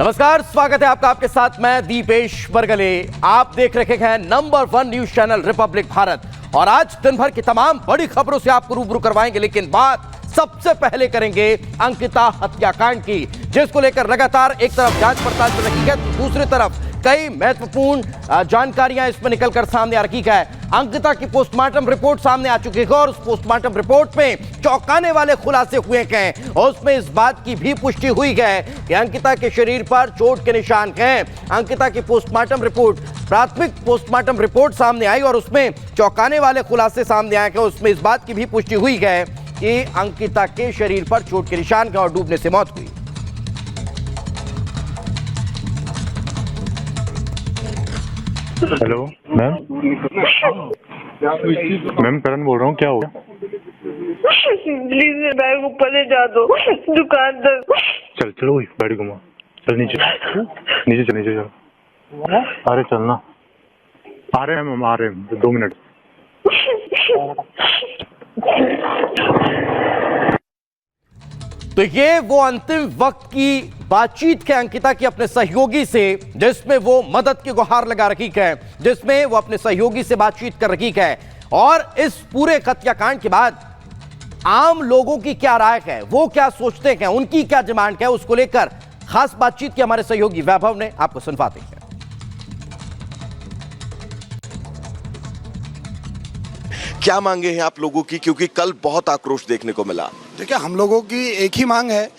नमस्कार, स्वागत है आपका। आपके साथ मैं दीपेश बरगले। आप देख रहे हैं number 1 news channel Republic Bharat. और आज दिन भर की तमाम बड़ी खबरों से आपको रूबरू करवाएंगे, लेकिन बात सबसे पहले करेंगे अंकिता हत्याकांड की, जिसको लेकर लगातार एक तरफ जांच पड़ताल चल रही है, दूसरी तरफ कई महत्वपूर्ण जानकारियां इसमें निकलकर सामने आ रही है। अंकिता की पोस्टमार्टम रिपोर्ट सामने आ चुकी है और उस पोस्टमार्टम रिपोर्ट में चौंकाने वाले खुलासे हुए हैं और उसमें इस बात की भी पुष्टि हुई है कि अंकिता के शरीर पर चोट के निशान हैं। अंकिता की पोस्टमार्टम रिपोर्ट, प्राथमिक पोस्टमार्टम रिपोर्ट सामने आई और उसमें चौंकाने वाले खुलासे सामने आए हैं। उसमें इस बात की भी पुष्टि हुई है कि अंकिता के शरीर पर चोट के निशान हैं और डूबने से मौत हुई। हेलो मैम, मैम करण बोल रहा हूँ, क्या हो गया? प्लीज मेरे बैग ऊपर ले जा दो दुकान तक। चल चलो बैठ घुमा, चल नीचे नीचे चल, नीचे चल। अरे चलना, आ रहे हैं मैम, आ रहे हैं 2 मिनट। तो ये वो अंतिम वक्त की बातचीत है अंकिता की अपने सहयोगी से, जिसमें वो मदद की गुहार लगा रही है, जिसमें वो अपने सहयोगी से बातचीत कर रही है। और इस पूरे हत्याकांड के बाद आम लोगों की क्या राय है, वो क्या सोचते हैं, उनकी क्या डिमांड है, उसको लेकर खास बातचीत की हमारे सहयोगी वैभव ने। आपको सुनवाते हैं। क्या मांगे हैं आप लोगों की, क्योंकि कल बहुत आक्रोश देखने को मिला? देखिए, हम लोगों की एक ही मांग है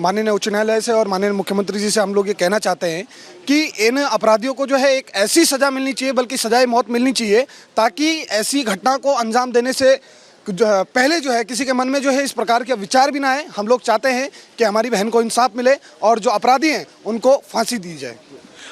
माननीय उच्च न्यायालय से और माननीय मुख्यमंत्री जी से। हम लोग ये कहना चाहते हैं कि इन अपराधियों को जो है एक ऐसी सज़ा मिलनी चाहिए, बल्कि सजाए मौत मिलनी चाहिए, ताकि ऐसी घटना को अंजाम देने से पहले जो है किसी के मन में जो है इस प्रकार के विचार भी ना आए। हम लोग चाहते हैं कि हमारी बहन को इंसाफ मिले और जो अपराधी हैं उनको फांसी दी जाए।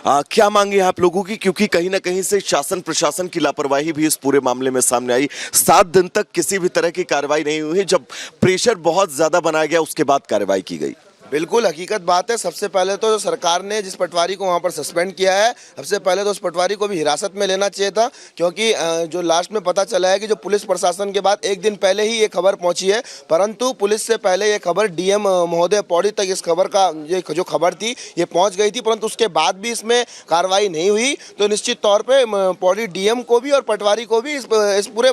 क्या मांगे आप लोगों की, क्योंकि कहीं ना कहीं से शासन प्रशासन की लापरवाही भी इस पूरे मामले में सामने आई। 7 दिन तक किसी भी तरह की कार्रवाई नहीं हुई, जब प्रेशर बहुत ज्यादा बनाया गया उसके बाद कार्रवाई की गई। बिल्कुल हकीकत बात है। सबसे पहले तो सरकार ने जिस पटवारी को वहाँ पर सस्पेंड किया है, सबसे पहले तो उस पटवारी को भी हिरासत में लेना चाहिए था, क्योंकि जो लास्ट में पता चला है कि जो पुलिस प्रशासन के बाद 1 दिन पहले ही ये खबर पहुंची है, परंतु पुलिस से पहले ये खबर डीएम महोदय पौड़ी तक इस खबर का ये जो खबर थी ये पहुँच गई थी, परंतु उसके बाद भी इसमें कार्रवाई नहीं हुई। तो निश्चित तौर पर पौड़ी डीएम को भी और पटवारी को भी इस पूरे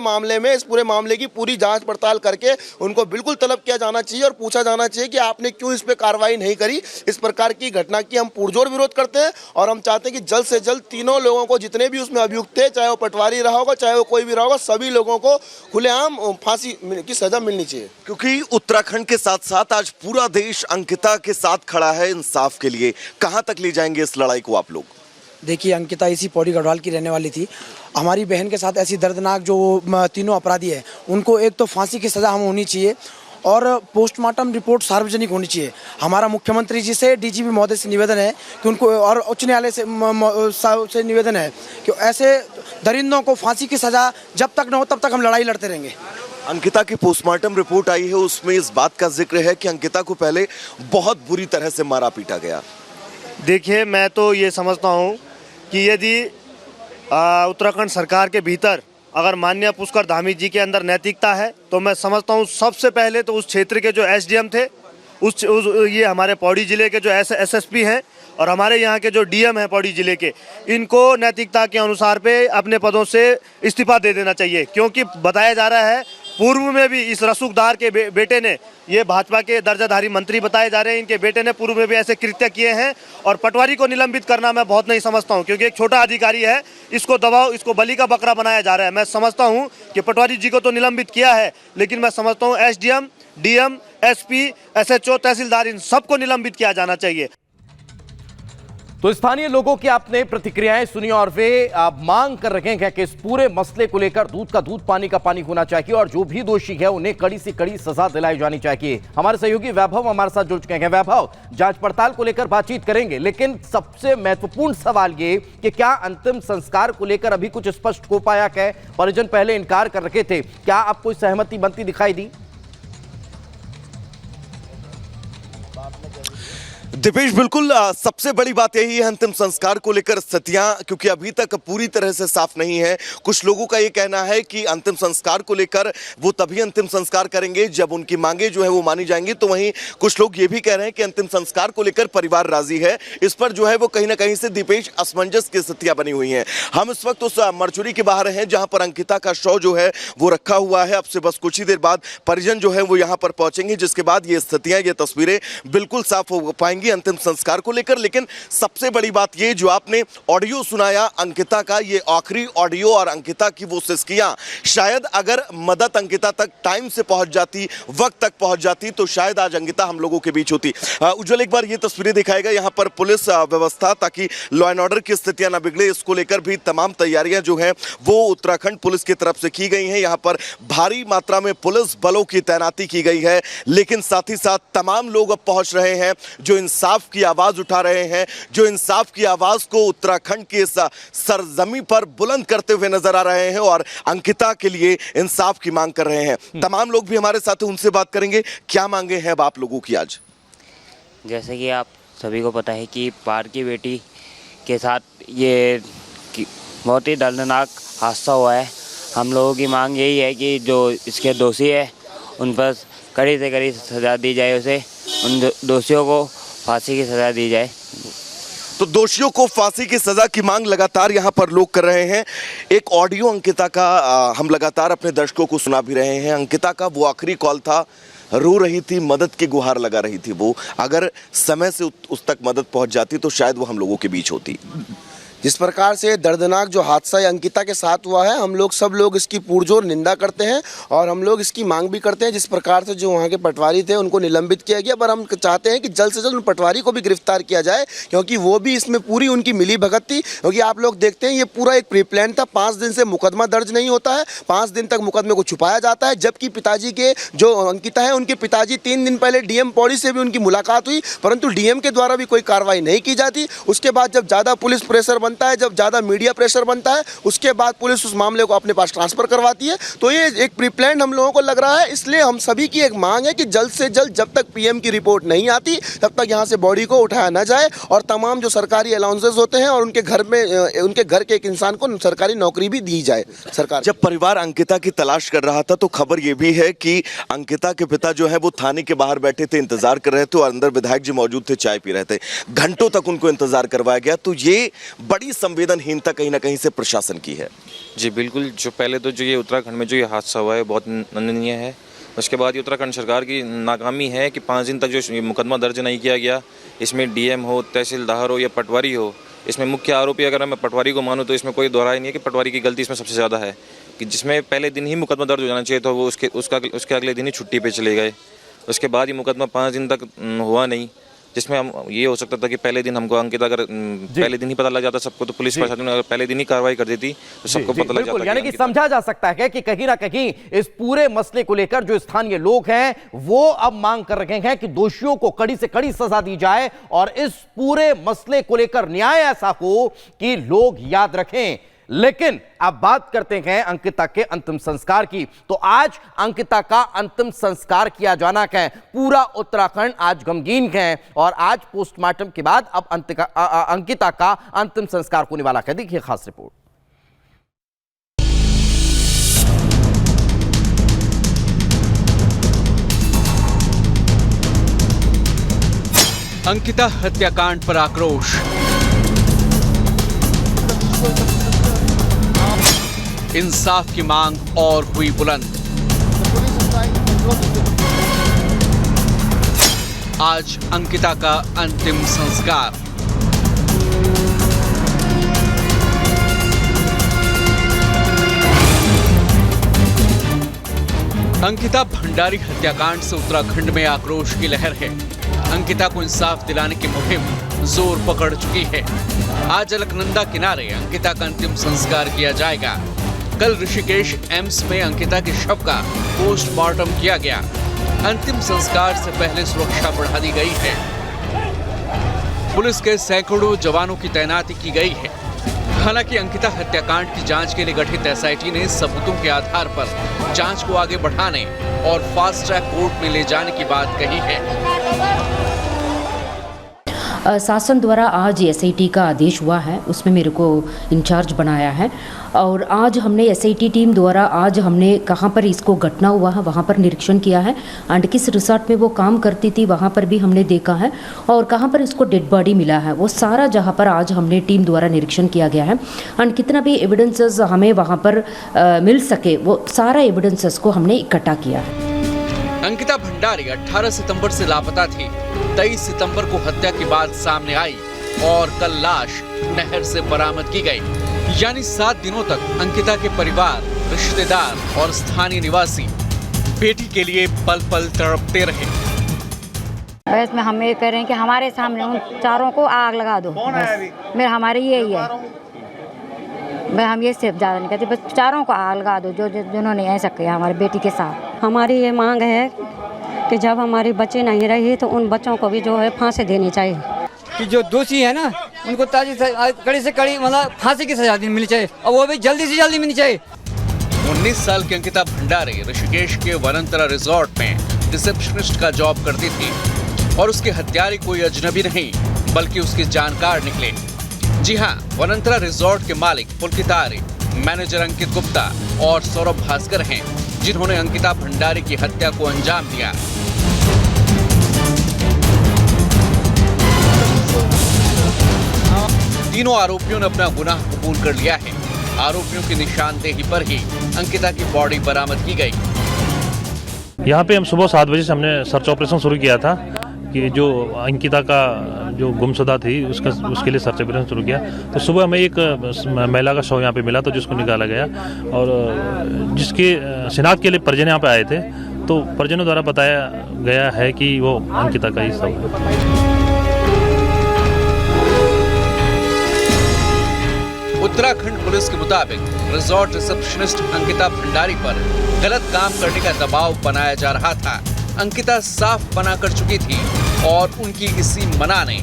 मामले की पूरी जाँच पड़ताल करके उनको बिल्कुल तलब किया जाना चाहिए और पूछा जाना चाहिए कि आपने क्यों इस पर कार्रवाई नहीं करी। इस प्रकार की घटना की हम पुरजोर विरोध करते हैं और हम चाहते हैं कि जल्द से जल्द तीनों लोगों को, जितने भी उसमें अभियुक्त थे, चाहे वो पटवारी रहा होगा चाहे वो कोई भी रहा होगा, सभी लोगों को खुलेआम फांसी की सजा मिलनी चाहिए। क्योंकि उत्तराखंड के साथ साथ आज पूरा देश अंकिता के साथ खड़ा है इंसाफ के लिए। कहां तक ले जाएंगे इस लड़ाई को आप लोग? देखिए, अंकिता इसी पौड़ी गढ़वाल की रहने वाली थी। हमारी बहन के साथ ऐसी दर्दनाक जो तीनों अपराधी है, उनको एक तो फांसी की सज़ा हम होनी चाहिए और पोस्टमार्टम रिपोर्ट सार्वजनिक होनी चाहिए। हमारा मुख्यमंत्री जी से, डीजीपी महोदय से निवेदन है कि उनको, और उच्च न्यायालय से निवेदन है कि ऐसे दरिंदों को फांसी की सज़ा जब तक न हो तब तक हम लड़ाई लड़ते रहेंगे। अंकिता की पोस्टमार्टम रिपोर्ट आई है, उसमें इस बात का जिक्र है कि अंकिता को पहले बहुत बुरी तरह से मारा पीटा गया। देखिए, मैं तो ये समझता हूँ कि यदि उत्तराखंड सरकार के भीतर अगर माननीय पुष्कर धामी जी के अंदर नैतिकता है, तो मैं समझता हूँ सबसे पहले तो उस क्षेत्र के जो एसडीएम थे, ये हमारे पौड़ी जिले के जो एसएसपी हैं और हमारे यहाँ के जो डीएम हैं पौड़ी जिले के, इनको नैतिकता के अनुसार पे अपने पदों से इस्तीफा दे देना चाहिए। क्योंकि बताया जा रहा है पूर्व में भी इस रसूखदार के बेटे ने, ये भाजपा के दर्जाधारी मंत्री बताए जा रहे हैं, इनके बेटे ने पूर्व में भी ऐसे कृत्य किए हैं। और पटवारी को निलंबित करना मैं बहुत नहीं समझता हूं, क्योंकि एक छोटा अधिकारी है, इसको दबाव, इसको बलि का बकरा बनाया जा रहा है। मैं समझता हूं कि पटवारी जी को तो निलंबित किया है, लेकिन मैं समझता हूं एसडीएम, डीएम, एसपी, एसएचओ, तहसीलदार, इन सबको निलंबित किया जाना चाहिए। तो स्थानीय लोगों की आपने प्रतिक्रियाएं सुनी और वे मांग कर रहे हैं कि इस पूरे मसले को लेकर दूध का दूध पानी का पानी होना चाहिए और जो भी दोषी है उन्हें कड़ी से कड़ी सजा दिलाई जानी चाहिए। हमारे सहयोगी वैभव हमारे साथ जुड़ चुके हैं। वैभव, जांच पड़ताल को लेकर बातचीत करेंगे, लेकिन सबसे महत्वपूर्ण सवाल ये कि क्या अंतिम संस्कार को लेकर अभी कुछ स्पष्ट हो पाया है? परिजन पहले इनकार कर रखे थे, क्या अब कोई सहमति बनती दिखाई दी? दिपेश, बिल्कुल सबसे बड़ी बात यही है अंतिम संस्कार को लेकर स्थितियां, क्योंकि अभी तक पूरी तरह से साफ नहीं है। कुछ लोगों का ये कहना है कि अंतिम संस्कार को लेकर वो तभी अंतिम संस्कार करेंगे जब उनकी मांगे जो है वो मानी जाएंगी। तो वहीं कुछ लोग ये भी कह रहे हैं कि अंतिम संस्कार को लेकर परिवार राजी है। इस पर जो है वो कहीं ना कहीं से दिपेश असमंजस की स्थितियां बनी हुई हैं। हम इस वक्त उस मरचुरी के बाहर हैं जहां पर अंकिता का शव जो है वो रखा हुआ है। अब से बस कुछ ही देर बाद परिजन जो है वो यहाँ पर पहुंचेंगे, जिसके बाद ये स्थितियां, ये तस्वीरें बिल्कुल साफ हो पाएंगी अंतिम संस्कार को लेकर। लेकिन सबसे बड़ी बात ये, जो आपने ऑडियो सुनाया अंकिता का, ये आखिरी ऑडियो और अंकिता की वो सिसकियां, शायद अगर मदद अंकिता तक टाइम से पहुंच जाती, वक्त तक पहुंच जाती, तो शायद आज अंकिता हम लोगों के बीच होती। उज्जवल, एक बार ये तस्वीरें दिखाएगा यहाँ पर पुलिस व्यवस्था, ताकि लॉ एंड ऑर्डर की स्थितियां ना बिगड़े, इसको लेकर भी तमाम तैयारियां जो हैं वो उत्तराखंड पुलिस की तरफ से की गई हैं। यहाँ पर भारी मात्रा में पुलिस बलों की तैनाती की गई है, लेकिन साथ ही साथ तमाम लोग अब पहुंच रहे हैं जो इंसाफ की आवाज उठा रहे हैं, जो इंसाफ की आवाज को उत्तराखंड के इस सरजमी पर बुलंद करते हुए नजर आ रहे हैं और अंकिता के लिए इंसाफ की मांग कर रहे हैं। तमाम लोग भी हमारे साथ हैं, उनसे बात करेंगे। क्या मांगे हैं अब आप लोगों की आज? जैसे कि आप सभी को पता है कि पार की बेटी के साथ ये बहुत ही दर्दनाक हादसा हुआ है। हम लोगों की मांग यही है कि जो इसके दोषी है उन पर कड़ी से कड़ी सज़ा दी जाए, उसे उन दोषियों को फांसी की सज़ा दी जाए। तो दोषियों को फांसी की सजा की मांग लगातार यहां पर लोग कर रहे हैं। एक ऑडियो अंकिता का हम लगातार अपने दर्शकों को सुना भी रहे हैं। अंकिता का वो आखिरी कॉल था, रो रही थी, मदद की गुहार लगा रही थी वो। अगर समय से उस तक मदद पहुंच जाती तो शायद वो हम लोगों के बीच होती। जिस प्रकार से दर्दनाक जो हादसा अंकिता के साथ हुआ है, हम लोग सब लोग इसकी पुरजोर निंदा करते हैं और हम लोग इसकी मांग भी करते हैं। जिस प्रकार से जो वहाँ के पटवारी थे उनको निलंबित किया गया, पर हम चाहते हैं कि जल्द से जल्द उन पटवारी को भी गिरफ्तार किया जाए, क्योंकि वो भी इसमें पूरी उनकी मिली भगत थी। क्योंकि आप लोग देखते हैं ये पूरा एक प्री प्लान था। 5 दिन से मुकदमा दर्ज नहीं होता है, 5 दिन तक मुकदमे को छुपाया जाता है। जबकि पिताजी के जो अंकिता है, उनके पिताजी 3 दिन पहले डीएम पौड़ी से भी उनकी मुलाकात हुई, परंतु डीएम के द्वारा भी कोई कार्रवाई नहीं की जाती। उसके बाद जब ज़्यादा पुलिस प्रेशर बनता है, जब ज़्यादा मीडिया प्रेशर बनता है, उसके बाद पुलिस उस मामले को अपने पास ट्रांसफर करवाती है। तो ये एक प्री प्लान हम लोगों को लग रहा है। इसलिए हम सभी की एक मांग है कि जल्द से जल्द, जब तक पीएम की रिपोर्ट नहीं आती, तब तक यहाँ से बॉडी को उठाया न जाए और तमाम जो सरकारी अलाउंसेस होते हैं और उनके घर में, उनके घर के एक इंसान को सरकारी नौकरी भी दी जाए सरकार। जब परिवार अंकिता की तलाश कर रहा था तो खबर यह भी है कि अंकिता के पिता जो है वो थाने के बाहर बैठे थे, इंतजार कर रहे थे और अंदर विधायक जी मौजूद थे, चाय पी रहे थे। घंटों तक उनको इंतजार करवाया गया। तो ये बड़ी संवेदनहीनता कहीं ना कहीं से प्रशासन की है। जी बिल्कुल। जो पहले तो जो ये उत्तराखंड में जो ये हादसा हुआ है बहुत निंदनीय है। उसके बाद ये उत्तराखंड सरकार की नाकामी है कि 5 दिन तक जो मुकदमा दर्ज नहीं किया गया, इसमें डीएम हो, तहसीलदार हो या पटवारी हो, इसमें मुख्य आरोपी अगर मैं पटवारी को मानूं तो इसमें कोई दोहराई नहीं है कि पटवारी की गलती इसमें सबसे ज़्यादा है, कि जिसमें पहले दिन ही मुकदमा दर्ज हो जाना चाहिए तो वो उसके अगले दिन ही छुट्टी पे चले गए। उसके बाद ये मुकदमा 5 दिन तक हुआ नहीं, जिसमें हम ये हो सकता था कि पहले दिन हमको अंकिता अगर पहले दिन ही पता लग जाता सबको, तो पुलिस प्रशासन अगर पहले दिन ही कार्रवाई कर देती तो सबको पता लग जाता। यानी कि समझा जा सकता है कि कहीं ना कहीं इस पूरे मसले को लेकर जो स्थानीय लोग हैं वो अब मांग कर रहे हैं कि दोषियों को कड़ी से कड़ी सजा दी जाए और इस पूरे मसले को लेकर न्याय ऐसा हो कि लोग याद रखें। लेकिन अब बात करते हैं अंकिता के अंतिम संस्कार की। तो आज अंकिता का अंतिम संस्कार किया जाना है। पूरा उत्तराखंड आज गमगीन है और आज पोस्टमार्टम के बाद अब अंकिता का अंतिम संस्कार होने वाला है। देखिए खास रिपोर्ट। अंकिता हत्याकांड पर आक्रोश। इंसाफ की मांग और हुई बुलंद। आज अंकिता का अंतिम संस्कार। अंकिता भंडारी हत्याकांड से उत्तराखंड में आक्रोश की लहर है। अंकिता को इंसाफ दिलाने की मुहिम जोर पकड़ चुकी है। आज अलकनंदा किनारे अंकिता का अंतिम संस्कार किया जाएगा। कल ऋषिकेश एम्स में अंकिता के शव का पोस्टमार्टम किया गया। अंतिम संस्कार से पहले सुरक्षा बढ़ा दी गई है। पुलिस के सैकड़ों जवानों की तैनाती की गई है। हालांकि अंकिता हत्याकांड की जांच के लिए गठित एसआईटी ने सबूतों के आधार पर जांच को आगे बढ़ाने और फास्ट ट्रैक कोर्ट में ले जाने की बात कही है। शासन द्वारा आज SIT का आदेश हुआ है, उसमें मेरे को इंचार्ज बनाया है और आज हमने SIT टीम द्वारा आज हमने कहाँ पर इसको घटना हुआ है वहाँ पर निरीक्षण किया है एंड किस रिसोर्ट में वो काम करती थी वहाँ पर भी हमने देखा है और कहाँ पर इसको डेड बॉडी मिला है वो सारा जहाँ पर आज हमने टीम द्वारा निरीक्षण किया गया है एंड कितना भी एविडेंसेस हमें वहाँ पर मिल सके वो सारा एविडेंसेस को हमने इकट्ठा किया है। अंकिता भंडारी 18 सितंबर से लापता थी। 23 सितंबर को हत्या की बात सामने आई और कल लाश नहर से बरामद की गई। यानी 7 दिनों तक अंकिता के परिवार, रिश्तेदार और स्थानीय निवासी बेटी के लिए पल पल तड़पते रहे। बस में हम ये कह रहे हैं कि हमारे सामने उन चारों को आग लगा दो। मेरा हमारे यही है, मैं हम ये सिर्फ ज़्यादा नहीं कहते, बस चारों को आग लगा दो जो जिन्होंने ऐसा किया हमारी बेटी के साथ। हमारी ये मांग है कि जब हमारे बच्चे नहीं रहे तो उन बच्चों को भी जो है फांसी देनी चाहिए कि जो दोषी है ना उनको कड़ी से कड़ी मतलब फांसी की सजा मिलनी चाहिए और वो भी जल्दी से जल्दी मिलनी चाहिए। 19 साल की अंकिता भंडारी ऋषिकेश के वनंतरा रिजॉर्ट में रिसेप्शनिस्ट का जॉब करती थी और उसके हत्यारे कोई अजनबी नहीं बल्कि उसके जानकार निकले। जी हाँ, वनंतरा रिजॉर्ट के मालिक पुलकित आर्य, मैनेजर अंकित गुप्ता और सौरभ भास्कर हैं जिन्होंने अंकिता भंडारी की हत्या को अंजाम दिया। तीनों आरोपियों ने अपना गुनाह कबूल कर लिया है। आरोपियों की निशानदेही पर ही अंकिता की बॉडी बरामद की गई। यहाँ पे हम सुबह 7 बजे से हमने सर्च ऑपरेशन शुरू किया था कि जो अंकिता का जो गुमशुदा थी उसके लिए सर्च ऑपरेशन शुरू किया। तो सुबह हमें एक महिला का शव यहाँ पे मिला तो जिसको निकाला गया और जिसके शिनाख्त के लिए परिजन यहाँ पे आए थे तो परिजनों द्वारा बताया गया है कि वो अंकिता का ही शव है। उत्तराखंड पुलिस के मुताबिक रिजॉर्ट रिसेप्शनिस्ट अंकिता भंडारी पर गलत काम करने का दबाव बनाया जा रहा था। अंकिता साफ मना कर चुकी थी और उनकी इसी मना ने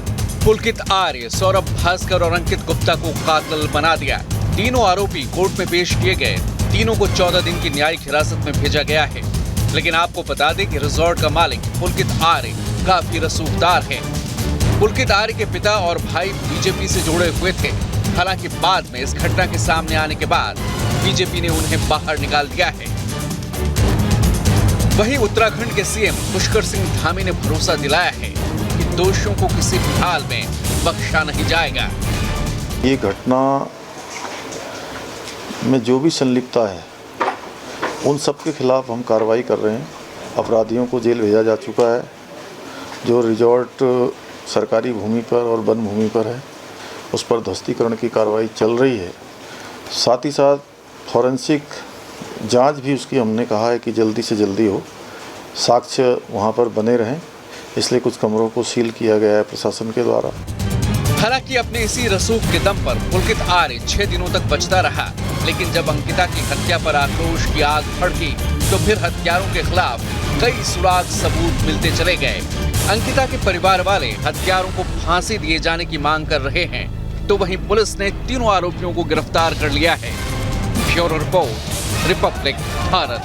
पुलकित आर्य, सौरभ भास्कर और अंकित गुप्ता को कातिल बना दिया। तीनों आरोपी कोर्ट में पेश किए गए। तीनों को 14 दिन की न्यायिक हिरासत में भेजा गया है। लेकिन आपको बता दें कि रिजॉर्ट का मालिक पुलकित आर्य काफी रसूखदार है। पुलकित आर्य के पिता और भाई बीजेपी से जुड़े हुए थे। हालांकि बाद में इस घटना के सामने आने के बाद बीजेपी ने उन्हें बाहर निकाल दिया है। वहीं उत्तराखंड के सीएम पुष्कर सिंह धामी ने भरोसा दिलाया है कि दोषियों को किसी भी हाल में बख्शा नहीं जाएगा। ये घटना में जो भी संलिप्तता है उन सब के खिलाफ हम कार्रवाई कर रहे हैं। अपराधियों को जेल भेजा जा चुका है। जो रिजॉर्ट सरकारी भूमि पर और वन भूमि पर है उस पर ध्वस्तीकरण की कार्रवाई चल रही है। साथ ही साथ फॉरेंसिक जांच भी उसकी हमने कहा है कि जल्दी से जल्दी हो, साक्ष्य वहां पर बने रहें, इसलिए कुछ कमरों को सील किया गया है प्रशासन के द्वारा। हालांकि अपने इसी रसूख के दम पर पुलकित आर्य 6 दिनों तक बचता रहा, लेकिन जब अंकिता की हत्या पर आक्रोश की आग भड़की तो फिर हत्यारों के खिलाफ कई सुराग सबूत मिलते चले गए। अंकिता के परिवार वाले हत्यारों को फांसी दिए जाने की मांग कर रहे हैं, तो वहीं पुलिस ने तीनों आरोपियों को गिरफ्तार कर लिया है। Bureau report, Republic Bharat.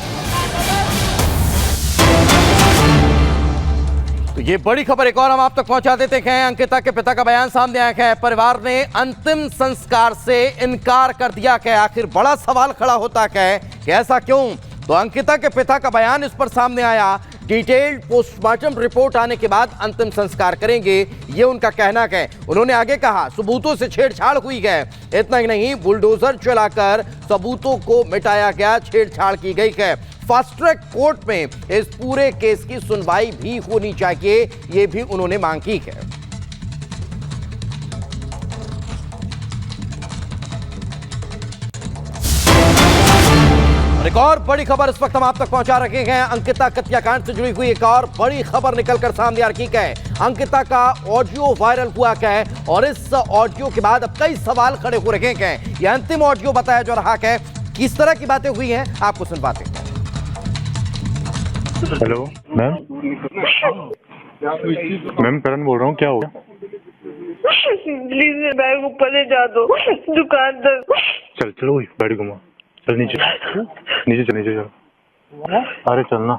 तो ये बड़ी खबर एक और हम आप तक पहुंचा देते हैं। अंकिता के पिता का बयान सामने आया है। परिवार ने अंतिम संस्कार से इनकार कर दिया है। आखिर बड़ा सवाल खड़ा होता है कि ऐसा क्यों? तो अंकिता के पिता का बयान इस पर सामने आया। डिटेल्ड पोस्टमार्टम रिपोर्ट आने के बाद अंतिम संस्कार करेंगे, ये उनका कहना है। उन्होंने आगे कहा सबूतों से छेड़छाड़ हुई है। इतना ही नहीं, बुलडोजर चलाकर सबूतों को मिटाया गया, छेड़छाड़ की गई है। फास्ट ट्रैक कोर्ट में इस पूरे केस की सुनवाई भी होनी चाहिए, ये भी उन्होंने मांग की है। एक और बड़ी खबर इस वक्त हम आप तक पहुंचा रखे हैं। अंकिता हत्याकांड से जुड़ी हुई एक और बड़ी खबर निकलकर सामने आ रही है। अंकिता का ऑडियो वायरल हुआ है और इस ऑडियो के बाद अब कई सवाल खड़े हो रहे हैं। यह अंतिम ऑडियो बताया जा रहा है। किस तरह की बातें हुई हैं आपको सुनवाते हैं। हेलो मैम, करण बोल रहा हूँ, क्या हो गया? प्लीज बैग ऊपर ले जा दो दुकान तक। चल चलो गाड़ी घुमा, चल नीचे चल। अरे चलना,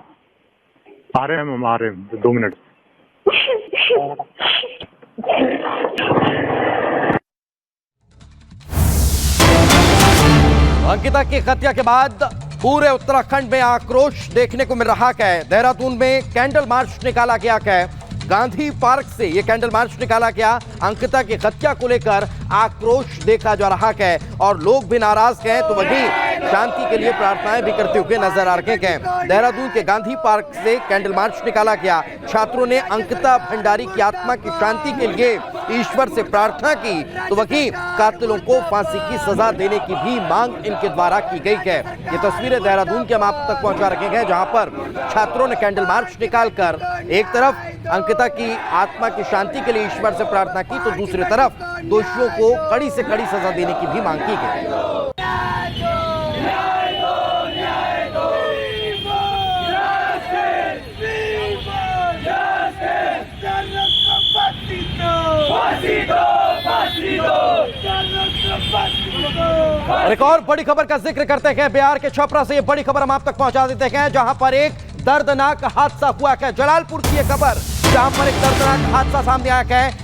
आ रहे हैं हम, आ रहे हैं 2 मिनट। अंकिता की हत्या के बाद पूरे उत्तराखंड में आक्रोश देखने को मिल रहा है। देहरादून में कैंडल मार्च निकाला गया है। गांधी पार्क से यह कैंडल मार्च निकाला गया। अंकिता की हत्या को लेकर आक्रोश देखा जा रहा है और लोग भी नाराज हैं तो वहीं शांति के लिए प्रार्थनाएं भी करते हुए नजर आ रहे हैं। देहरादून के गांधी पार्क से कैंडल मार्च निकाला गया। छात्रों ने अंकिता भंडारी की आत्मा की शांति के लिए ईश्वर से प्रार्थना की तो वहीं कातिलों को फांसी की सजा देने की भी मांग इनके द्वारा की गई है। ये तस्वीरें देहरादून के हम आप तक पहुंचा रखे हैं, जहां पर छात्रों ने कैंडल मार्च निकालकर एक तरफ अंकिता की आत्मा की शांति के लिए ईश्वर से प्रार्थना की तो दूसरी तरफ दोषियों को कड़ी से कड़ी सजा देने की भी मांग की गई। और एक और बड़ी खबर का जिक्र करते हैं। बिहार के छपरा से ये बड़ी खबर हम आप तक पहुंचा देते हैं, जहां पर एक दर्दनाक हादसा हुआ है। जलालपुर की ये खबर, जहां पर एक दर्दनाक हादसा सामने आया है।